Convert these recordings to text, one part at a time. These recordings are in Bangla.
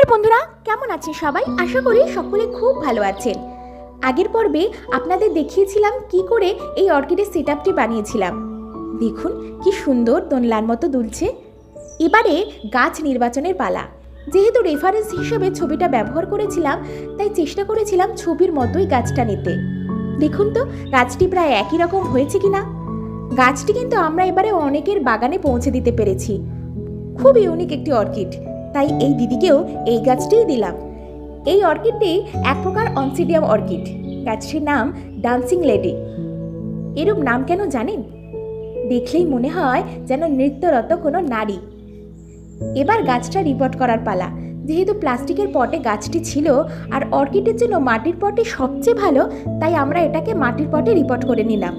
হাই বন্ধুরা, কেমন আছেন সবাই? আশা করি সকলে খুব ভালো আছেন। আগের পর্বে আপনাদের দেখিয়েছিলাম কি করে এই অর্কিডের সেটআপটি বানিয়েছিলাম। দেখুন কি সুন্দর দোলনার মতো দুলছে। এবারে গাছ নির্বাচনের পালা। যেহেতু রেফারেন্স হিসেবে ছবিটা ব্যবহার করেছিলাম, তাই চেষ্টা করেছিলাম ছবির মতোই গাছটা নিতে। দেখুন তো গাছটি প্রায় একই রকম হয়েছে কিনা। গাছটি কিন্তু আমরা এবারে অনেকের বাগানে পৌঁছে দিতে পেরেছি। খুব ইউনিক একটি অর্কিড, তাই এই দিদিকেও এই গাছটিই দিলাম। এই অর্কিডটি এক প্রকার অনসিডিয়াম অর্কিড। গাছটির নাম ডান্সিং লেডি। এরূপ নাম কেন জানেন? দেখলেই মনে হয় যেন নৃত্যরত কোনো নারী। এবার গাছটা রিপোর্ট করার পালা। যেহেতু প্লাস্টিকের পটে গাছটি ছিল আর অর্কিডের জন্য মাটির পটে সবচেয়ে ভালো, তাই আমরা এটাকে মাটির পটে রিপোর্ট করে নিলাম।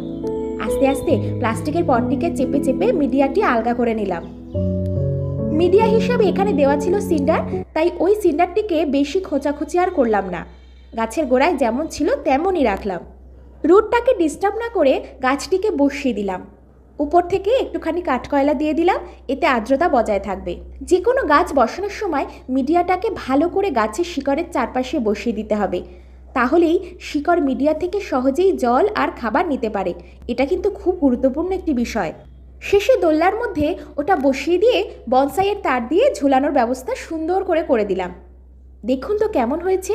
আস্তে আস্তে প্লাস্টিকের পটটিকে চেপে চেপে মিডিয়াটি আলগা করে নিলাম। মিডিয়া হিসাবে এখানে দেওয়া ছিল সিন্ডার, তাই ওই সিন্ডারটিকে বেশি খোঁচাখুচি আর করলাম না। গাছের গোড়ায় যেমন ছিল তেমনই রাখলাম। রুটটাকে ডিস্টার্ব না করে গাছটিকে বসিয়ে দিলাম। উপর থেকে একটুখানি কাঠকয়লা দিয়ে দিলাম, এতে আর্দ্রতা বজায় থাকবে। যে কোনো গাছ বসানোর সময় মিডিয়াটাকে ভালো করে গাছের শিকড়ের চারপাশে বসিয়ে দিতে হবে, তাহলেই শিকড় মিডিয়া থেকে সহজেই জল আর খাবার নিতে পারে। এটা কিন্তু খুব গুরুত্বপূর্ণ একটি বিষয়। শেষে দোলনার মধ্যে ওটা বসিয়ে দিয়ে বনসাইয়ের তার দিয়ে ঝুলানোর ব্যবস্থা সুন্দর করে দিলাম। দেখুন তো কেমন হয়েছে।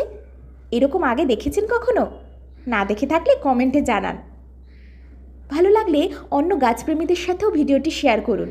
এরকম আগে দেখেছেন কখনো? না দেখে থাকলে কমেন্টে জানান। ভালো লাগলে অন্য গাছপ্রেমীদের সাথেও ভিডিওটি শেয়ার করুন।